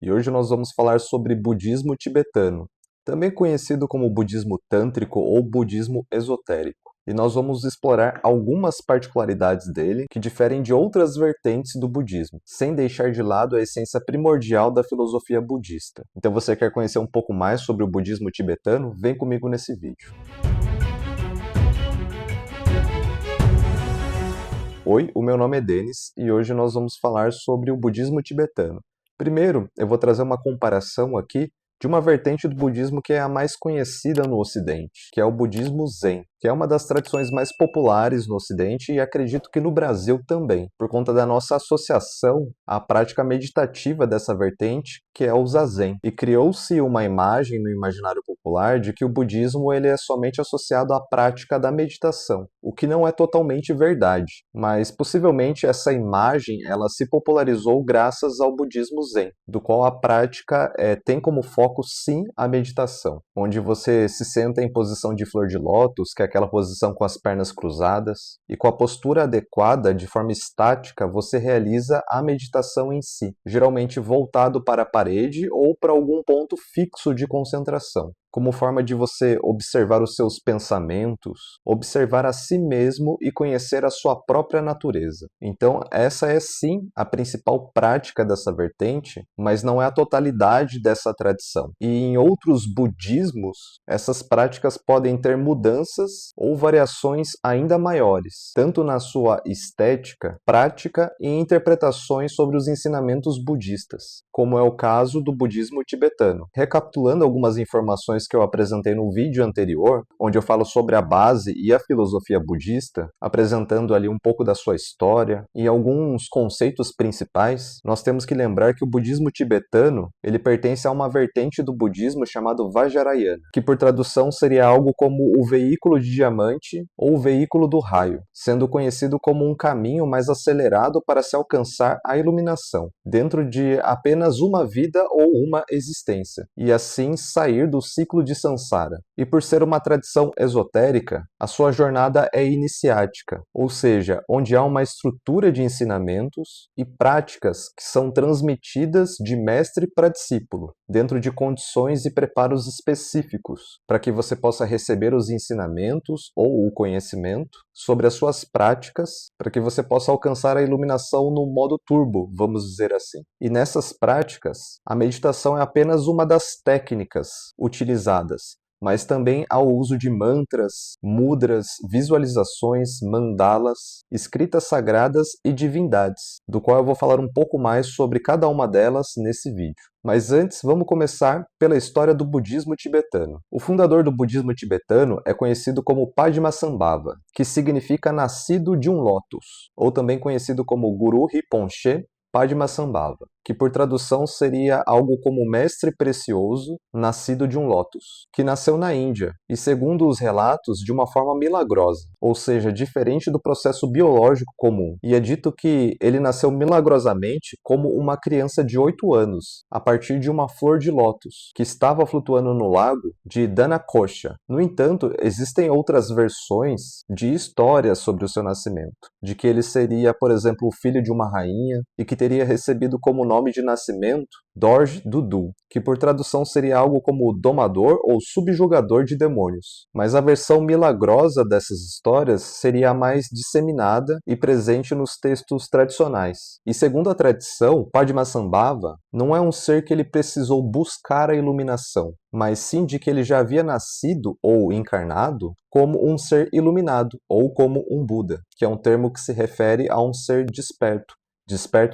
e hoje nós vamos falar sobre budismo tibetano, também conhecido como budismo tântrico ou budismo esotérico. E nós vamos explorar algumas particularidades dele que diferem de outras vertentes do budismo, sem deixar de lado a essência primordial da filosofia budista. Então, você quer conhecer um pouco mais sobre o budismo tibetano? Vem comigo nesse vídeo. Oi, o meu nome é Denis e hoje nós vamos falar sobre o budismo tibetano. Primeiro, eu vou trazer uma comparação aqui de uma vertente do budismo que é a mais conhecida no Ocidente, que é o budismo Zen, que é uma das tradições mais populares no Ocidente e acredito que no Brasil também, por conta da nossa associação à prática meditativa dessa vertente, que é o Zazen. E criou-se uma imagem no imaginário popular de que o budismo ele é somente associado à prática da meditação, o que não é totalmente verdade, mas possivelmente essa imagem ela se popularizou graças ao budismo Zen, do qual a prática tem como foco sim a meditação, onde você se senta em posição de flor de lótus, que é aquela posição com as pernas cruzadas, e com a postura adequada, de forma estática, você realiza a meditação em si, geralmente voltado para a parede ou para algum ponto fixo de concentração, como forma de você observar os seus pensamentos, observar a si mesmo e conhecer a sua própria natureza. Então, essa é sim a principal prática dessa vertente, mas não é a totalidade dessa tradição. E em outros budismos, essas práticas podem ter mudanças ou variações ainda maiores, tanto na sua estética, prática e interpretações sobre os ensinamentos budistas, como é o caso do budismo tibetano. Recapitulando algumas informações que eu apresentei no vídeo anterior, onde eu falo sobre a base e a filosofia budista, apresentando ali um pouco da sua história e alguns conceitos principais, nós temos que lembrar que o budismo tibetano, ele pertence a uma vertente do budismo chamado Vajrayana, que por tradução seria algo como o veículo de diamante ou o veículo do raio, sendo conhecido como um caminho mais acelerado para se alcançar a iluminação, dentro de apenas uma vida ou uma existência, e assim sair do ciclo de Sansara. E por ser uma tradição esotérica, a sua jornada é iniciática, ou seja, onde há uma estrutura de ensinamentos e práticas que são transmitidas de mestre para discípulo, dentro de condições e preparos específicos, para que você possa receber os ensinamentos ou o conhecimento sobre as suas práticas, para que você possa alcançar a iluminação no modo turbo, vamos dizer assim. E nessas práticas, a meditação é apenas uma das técnicas utilizadas, mas também ao uso de mantras, mudras, visualizações, mandalas, escritas sagradas e divindades, do qual eu vou falar um pouco mais sobre cada uma delas nesse vídeo. Mas antes, vamos começar pela história do budismo tibetano. O fundador do budismo tibetano é conhecido como Padmasambhava, que significa nascido de um lótus, ou também conhecido como Guru Rinpoche Padmasambhava, que por tradução seria algo como mestre precioso nascido de um lótus, que nasceu na Índia e, segundo os relatos, de uma forma milagrosa, ou seja, diferente do processo biológico comum. E é dito que ele nasceu milagrosamente como uma criança de 8 anos, a partir de uma flor de lótus, que estava flutuando no lago de Dhanakosha. No entanto, existem outras versões de histórias sobre o seu nascimento, de que ele seria, por exemplo, o filho de uma rainha e que teria recebido como nome de nascimento Dorje Dudu, que por tradução seria algo como domador ou subjugador de demônios. Mas a versão milagrosa dessas histórias seria a mais disseminada e presente nos textos tradicionais. E segundo a tradição, Padmasambhava não é um ser que ele precisou buscar a iluminação, mas sim de que ele já havia nascido ou encarnado como um ser iluminado ou como um Buda, que é um termo que se refere a um ser desperto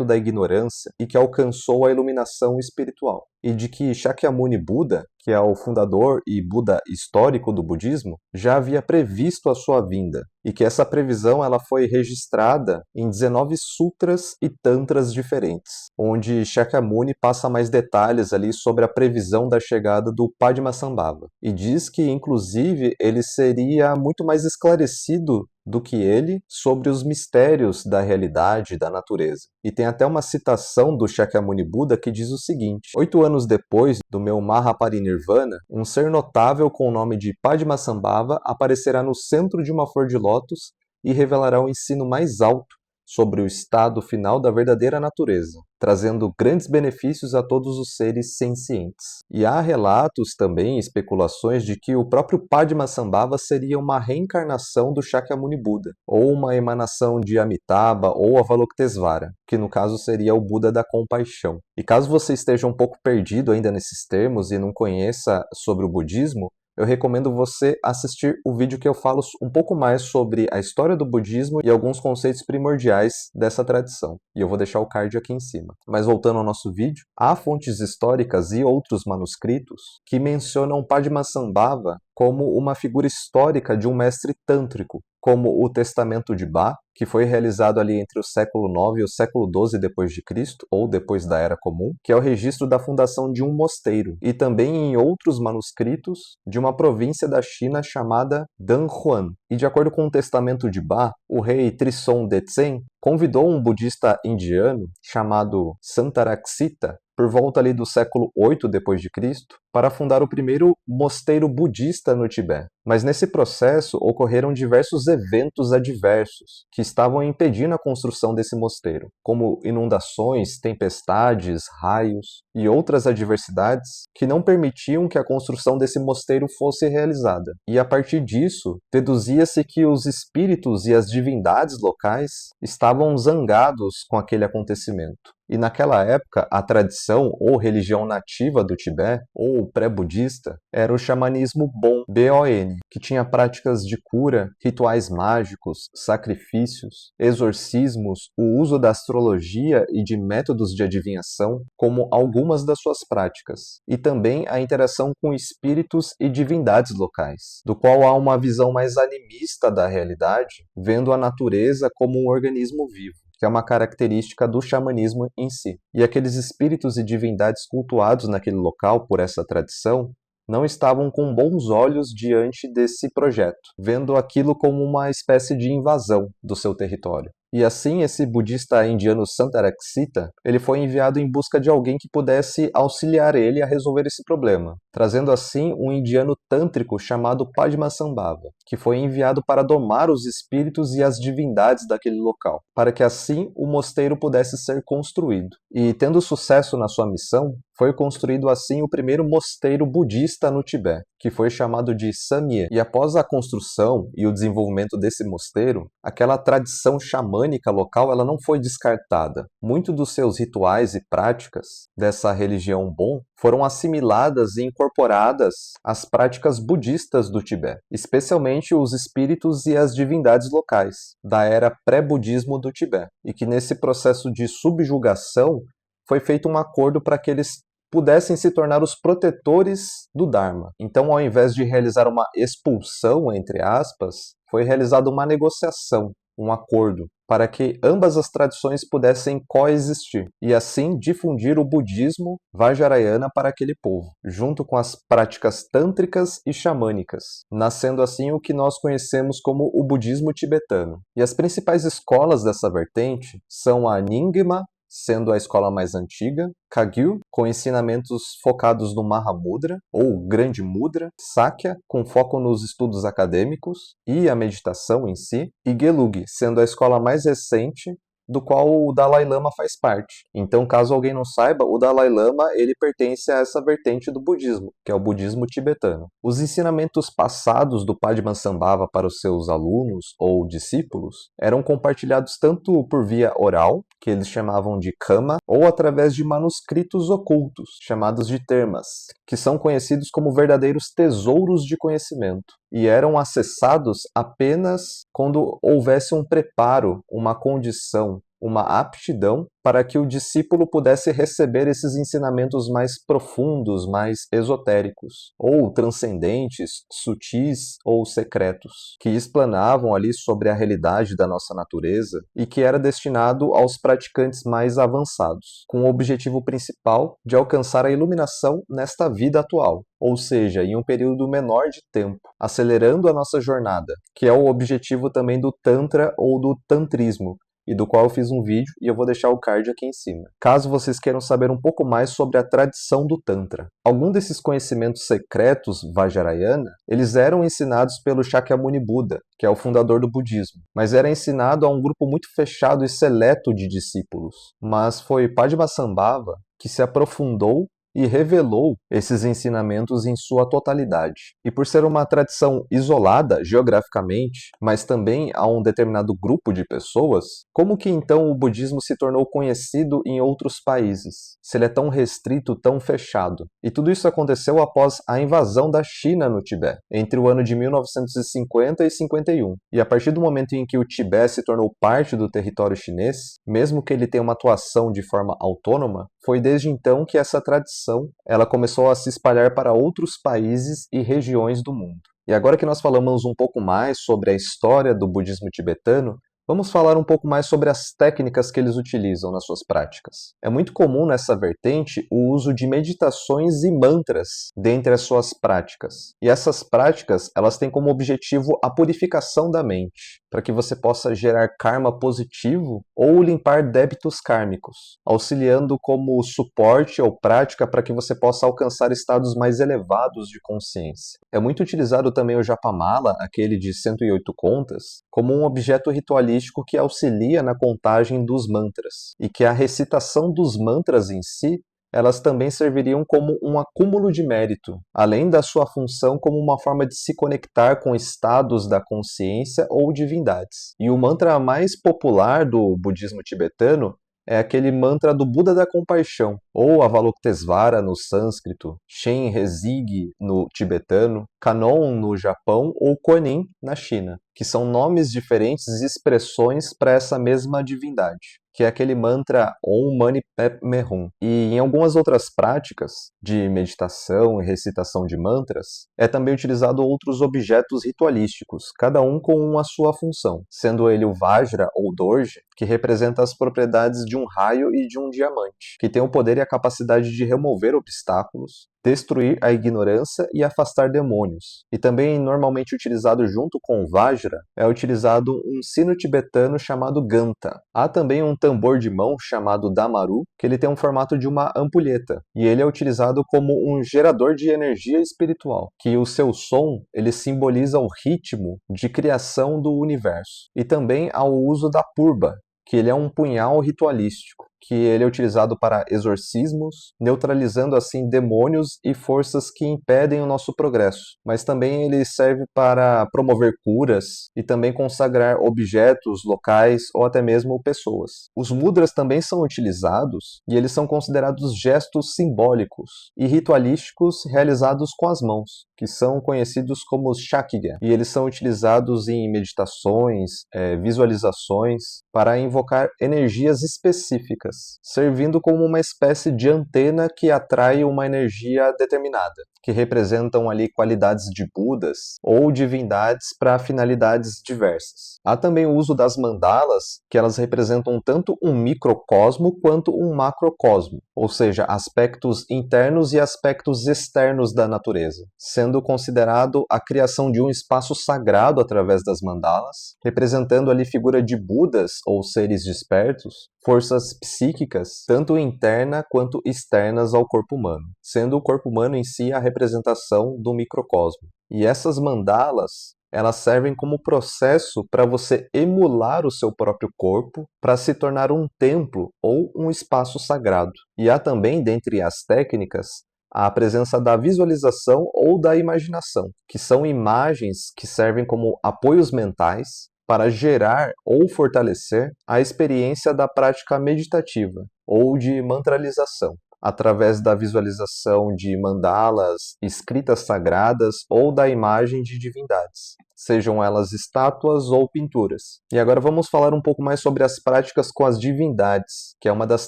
da ignorância e que alcançou a iluminação espiritual. E de que Shakyamuni Buda, que é o fundador e Buda histórico do budismo, já havia previsto a sua vinda, e que essa previsão ela foi registrada em 19 sutras e tantras diferentes, onde Shakyamuni passa mais detalhes ali sobre a previsão da chegada do Padmasambhava, e diz que, inclusive, ele seria muito mais esclarecido do que ele sobre os mistérios da realidade e da natureza. E tem até uma citação do Shakyamuni Buda que diz o seguinte: 8 anos depois do meu Mahaparinirvana, um ser notável com o nome de Padmasambhava aparecerá no centro de uma flor de lótus e revelará o ensino mais alto sobre o estado final da verdadeira natureza, trazendo grandes benefícios a todos os seres sencientes. E há relatos também, especulações, de que o próprio Padmasambhava seria uma reencarnação do Shakyamuni Buda, ou uma emanação de Amitabha ou Avalokitesvara, que no caso seria o Buda da compaixão. E caso você esteja um pouco perdido ainda nesses termos e não conheça sobre o budismo, eu recomendo você assistir o vídeo que eu falo um pouco mais sobre a história do budismo e alguns conceitos primordiais dessa tradição. E eu vou deixar o card aqui em cima. Mas voltando ao nosso vídeo, há fontes históricas e outros manuscritos que mencionam Padmasambhava como uma figura histórica de um mestre tântrico, como o Testamento de Ba, que foi realizado ali entre o século IX e o século XII depois de Cristo, ou depois da Era Comum, que é o registro da fundação de um mosteiro, e também em outros manuscritos de uma província da China chamada Danhuan. E de acordo com o Testamento de Ba, o rei Trison Detsen convidou um budista indiano chamado Santaraksita por volta ali do século VIII depois de Cristo, para fundar o primeiro mosteiro budista no Tibete. Mas nesse processo ocorreram diversos eventos adversos que estavam impedindo a construção desse mosteiro, como inundações, tempestades, raios e outras adversidades que não permitiam que a construção desse mosteiro fosse realizada. E a partir disso, deduzia-se que os espíritos e as divindades locais estavam zangados com aquele acontecimento. E naquela época, a tradição ou religião nativa do Tibete, ou pré-budista, era o xamanismo Bon, B-O-N, que tinha práticas de cura, rituais mágicos, sacrifícios, exorcismos, o uso da astrologia e de métodos de adivinhação como algumas das suas práticas, e também a interação com espíritos e divindades locais, do qual há uma visão mais animista da realidade, vendo a natureza como um organismo vivo, que é uma característica do xamanismo em si. E aqueles espíritos e divindades cultuados naquele local por essa tradição não estavam com bons olhos diante desse projeto, vendo aquilo como uma espécie de invasão do seu território. E assim, esse budista indiano Santaraksita, ele foi enviado em busca de alguém que pudesse auxiliar ele a resolver esse problema, trazendo assim um indiano tântrico chamado Padmasambhava, que foi enviado para domar os espíritos e as divindades daquele local, para que assim o mosteiro pudesse ser construído. E tendo sucesso na sua missão, foi construído assim o primeiro mosteiro budista no Tibete, que foi chamado de Samye. E após a construção e o desenvolvimento desse mosteiro, aquela tradição xamânica local ela não foi descartada. Muitos dos seus rituais e práticas dessa religião Bon foram assimiladas e incorporadas às práticas budistas do Tibete, especialmente os espíritos e as divindades locais da era pré-budismo do Tibete, e que nesse processo de subjugação foi feito um acordo para que eles pudessem se tornar os protetores do Dharma. Então, ao invés de realizar uma expulsão, entre aspas, foi realizada uma negociação, um acordo, para que ambas as tradições pudessem coexistir e assim difundir o budismo Vajrayana para aquele povo, junto com as práticas tântricas e xamânicas, nascendo assim o que nós conhecemos como o budismo tibetano. E as principais escolas dessa vertente são a Nyingma, sendo a escola mais antiga, Kagyu, com ensinamentos focados no Mahamudra, ou Grande Mudra, Sakya, com foco nos estudos acadêmicos e a meditação em si, e Gelug, sendo a escola mais recente, do qual o Dalai Lama faz parte. Então, caso alguém não saiba, o Dalai Lama ele pertence a essa vertente do budismo, que é o budismo tibetano. Os ensinamentos passados do Padmasambhava para os seus alunos ou discípulos eram compartilhados tanto por via oral, que eles chamavam de Kama, ou através de manuscritos ocultos, chamados de termas, que são conhecidos como verdadeiros tesouros de conhecimento, e eram acessados apenas quando houvesse um preparo, uma condição, uma aptidão para que o discípulo pudesse receber esses ensinamentos mais profundos, mais esotéricos, ou transcendentes, sutis ou secretos, que explanavam ali sobre a realidade da nossa natureza e que era destinado aos praticantes mais avançados, com o objetivo principal de alcançar a iluminação nesta vida atual, ou seja, em um período menor de tempo, acelerando a nossa jornada, que é o objetivo também do Tantra ou do Tantrismo, e do qual eu fiz um vídeo e eu vou deixar o card aqui em cima, caso vocês queiram saber um pouco mais sobre a tradição do Tantra. Algum desses conhecimentos secretos Vajrayana, eles eram ensinados pelo Shakyamuni Buda, que é o fundador do budismo, mas era ensinado a um grupo muito fechado e seleto de discípulos. Mas foi Padmasambhava que se aprofundou e revelou esses ensinamentos em sua totalidade. E por ser uma tradição isolada geograficamente, mas também a um determinado grupo de pessoas, como que então o budismo se tornou conhecido em outros países? Se ele é tão restrito, tão fechado? E tudo isso aconteceu após a invasão da China no Tibete, entre o ano de 1950 e 51. E a partir do momento em que o Tibete se tornou parte do território chinês, mesmo que ele tenha uma atuação de forma autônoma, foi desde então que essa tradição ela começou a se espalhar para outros países e regiões do mundo. E agora que nós falamos um pouco mais sobre a história do budismo tibetano, vamos falar um pouco mais sobre as técnicas que eles utilizam nas suas práticas. É muito comum nessa vertente o uso de meditações e mantras dentre as suas práticas. E essas práticas, elas têm como objetivo a purificação da mente, para que você possa gerar karma positivo ou limpar débitos kármicos, auxiliando como suporte ou prática para que você possa alcançar estados mais elevados de consciência. É muito utilizado também o Japamala, aquele de 108 contas, como um objeto ritualístico que auxilia na contagem dos mantras, e que a recitação dos mantras em si elas também serviriam como um acúmulo de mérito, além da sua função como uma forma de se conectar com estados da consciência ou divindades. E o mantra mais popular do budismo tibetano é aquele mantra do Buda da Compaixão, ou Avalokitesvara no sânscrito, Shen Rezig no tibetano, Kanon no Japão ou Kuan-Yin na China, que são nomes diferentes e expressões para essa mesma divindade, que é aquele mantra Om Mani Padme Hum. E em algumas outras práticas de meditação e recitação de mantras, é também utilizado outros objetos ritualísticos, cada um com a sua função, sendo ele o Vajra ou Dorje, que representa as propriedades de um raio e de um diamante, que tem o poder e a capacidade de remover obstáculos, destruir a ignorância e afastar demônios. E também normalmente utilizado junto com o Vajra, é utilizado um sino tibetano chamado Ganta. Há também um tambor de mão chamado Damaru, que ele tem um formato de uma ampulheta, e ele é utilizado como um gerador de energia espiritual, que o seu som ele simboliza o ritmo de criação do universo. E também há o uso da purba, que ele é um punhal ritualístico, que ele é utilizado para exorcismos, neutralizando assim demônios e forças que impedem o nosso progresso. Mas também ele serve para promover curas e também consagrar objetos, locais ou até mesmo pessoas. Os mudras também são utilizados e eles são considerados gestos simbólicos e ritualísticos realizados com as mãos, que são conhecidos como os Shakya, e eles são utilizados em meditações, visualizações, para invocar energias específicas, servindo como uma espécie de antena que atrai uma energia determinada, que representam ali qualidades de Budas ou divindades para finalidades diversas. Há também o uso das mandalas, que elas representam tanto um microcosmo quanto um macrocosmo, ou seja, aspectos internos e aspectos externos da natureza, sendo considerado a criação de um espaço sagrado através das mandalas, representando ali figura de Budas ou seres despertos, forças psíquicas, tanto interna quanto externas ao corpo humano, sendo o corpo humano em si a representação do microcosmo. E essas mandalas, elas servem como processo para você emular o seu próprio corpo para se tornar um templo ou um espaço sagrado. E há também, dentre as técnicas, a presença da visualização ou da imaginação, que são imagens que servem como apoios mentais para gerar ou fortalecer a experiência da prática meditativa ou de mantralização, através da visualização de mandalas, escritas sagradas ou da imagem de divindades, sejam elas estátuas ou pinturas. E agora vamos falar um pouco mais sobre as práticas com as divindades, que é uma das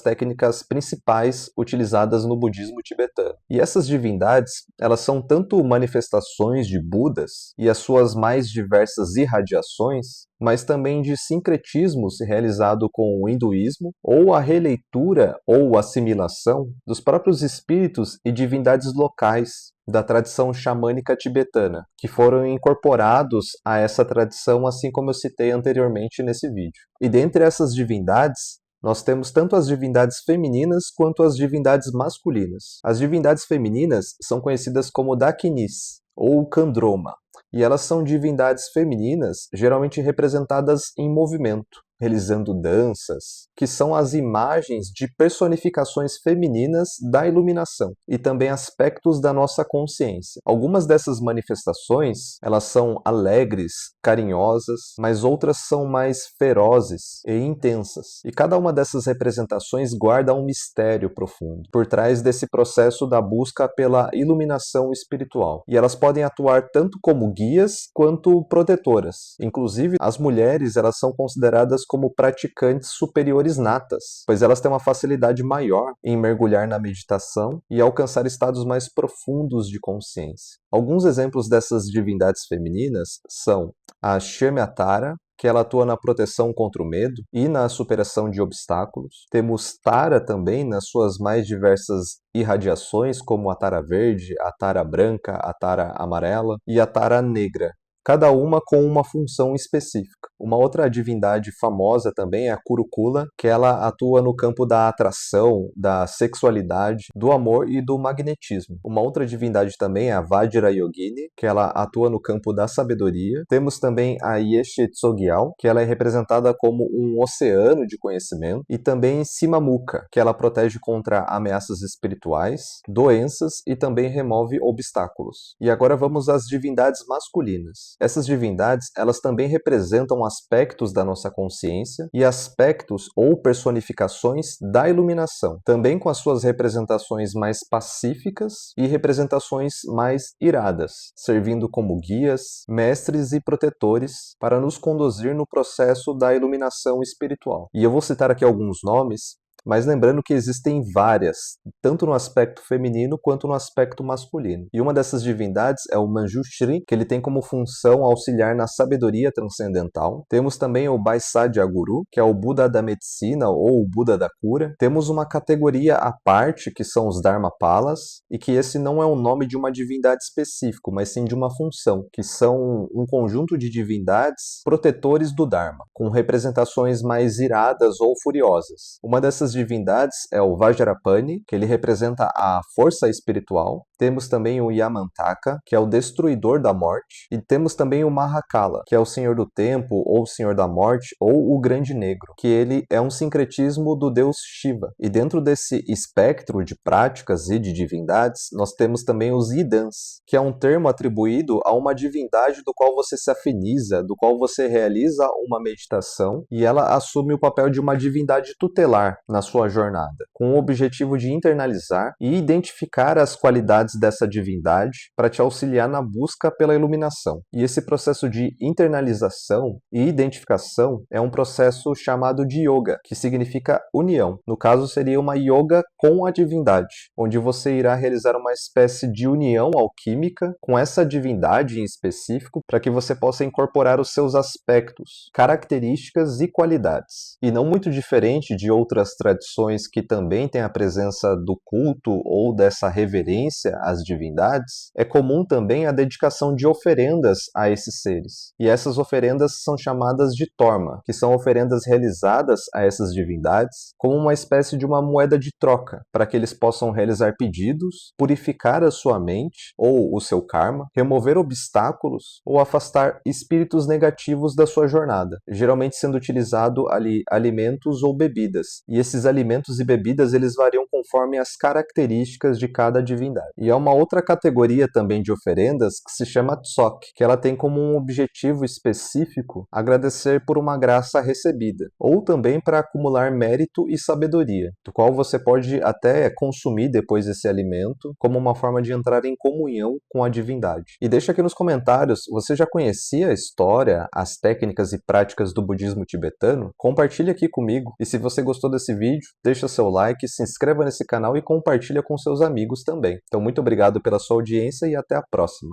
técnicas principais utilizadas no budismo tibetano. E essas divindades, elas são tanto manifestações de Budas e as suas mais diversas irradiações, mas também de sincretismos realizado com o hinduísmo ou a releitura ou assimilação dos próprios espíritos e divindades locais da tradição xamânica tibetana, que foram incorporados a essa tradição, assim como eu citei anteriormente nesse vídeo. E dentre essas divindades, nós temos tanto as divindades femininas quanto as divindades masculinas. As divindades femininas são conhecidas como Dakinis, ou Kandroma, e elas são divindades femininas, geralmente representadas em movimento, realizando danças, que são as imagens de personificações femininas da iluminação e também aspectos da nossa consciência. Algumas dessas manifestações, elas são alegres, carinhosas, mas outras são mais ferozes e intensas. E cada uma dessas representações guarda um mistério profundo por trás desse processo da busca pela iluminação espiritual. E elas podem atuar tanto como guias quanto protetoras. Inclusive, as mulheres, elas são consideradas como praticantes superiores natas, pois elas têm uma facilidade maior em mergulhar na meditação e alcançar estados mais profundos de consciência. Alguns exemplos dessas divindades femininas são a Shemyatara, que ela atua na proteção contra o medo e na superação de obstáculos. Temos Tara também nas suas mais diversas irradiações, como a Tara verde, a Tara branca, a Tara amarela e a Tara negra, cada uma com uma função específica. Uma outra divindade famosa também é a Kurukula, que ela atua no campo da atração, da sexualidade, do amor e do magnetismo. Uma outra divindade também é a Vajrayogini, que ela atua no campo da sabedoria. Temos também a Yeshe Tsogyal, que ela é representada como um oceano de conhecimento, e também Simamuka, que ela protege contra ameaças espirituais, doenças e também remove obstáculos. E agora vamos às divindades masculinas. Essas divindades, elas também representam aspectos da nossa consciência e aspectos ou personificações da iluminação, também com as suas representações mais pacíficas e representações mais iradas, servindo como guias, mestres e protetores para nos conduzir no processo da iluminação espiritual. E eu vou citar aqui alguns nomes, mas lembrando que existem várias, tanto no aspecto feminino quanto no aspecto masculino. E uma dessas divindades é o Manjushri, que ele tem como função auxiliar na sabedoria transcendental. Temos também o Vaissadhya Guru, que é o Buda da medicina ou o Buda da cura. Temos uma categoria à parte, que são os Dharmapalas, e que esse não é o nome de uma divindade específica, mas sim de uma função, que são um conjunto de divindades protetores do Dharma, com representações mais iradas ou furiosas. Uma dessas divindades é o Vajrapani, que ele representa a força espiritual. Temos também o Yamantaka, que é o destruidor da morte. E temos também o Mahakala, que é o senhor do tempo, ou o senhor da morte, ou o grande negro, que ele é um sincretismo do deus Shiva. E dentro desse espectro de práticas e de divindades, nós temos também os Idans, que é um termo atribuído a uma divindade do qual você se afiniza, do qual você realiza uma meditação, e ela assume o papel de uma divindade tutelar na sua jornada, com o objetivo de internalizar e identificar as qualidades dessa divindade para te auxiliar na busca pela iluminação. E esse processo de internalização e identificação é um processo chamado de yoga, que significa união. No caso, seria uma yoga com a divindade, onde você irá realizar uma espécie de união alquímica com essa divindade em específico, para que você possa incorporar os seus aspectos, características e qualidades. E não muito diferente de outras tradições que também têm a presença do culto ou dessa reverência às divindades, é comum também a dedicação de oferendas a esses seres. E essas oferendas são chamadas de torma, que são oferendas realizadas a essas divindades como uma espécie de uma moeda de troca, para que eles possam realizar pedidos, purificar a sua mente ou o seu karma, remover obstáculos ou afastar espíritos negativos da sua jornada, geralmente sendo utilizado ali alimentos ou bebidas. E esses alimentos e bebidas, eles variam conforme as características de cada divindade. E há uma outra categoria também de oferendas que se chama Tsok, que ela tem como um objetivo específico agradecer por uma graça recebida, ou também para acumular mérito e sabedoria, do qual você pode até consumir depois esse alimento como uma forma de entrar em comunhão com a divindade. E deixa aqui nos comentários, você já conhecia a história, as técnicas e práticas do budismo tibetano? Compartilhe aqui comigo. E se você gostou desse vídeo, deixa seu like, se inscreva nesse canal e compartilha com seus amigos também. Então, muito obrigado pela sua audiência e até a próxima.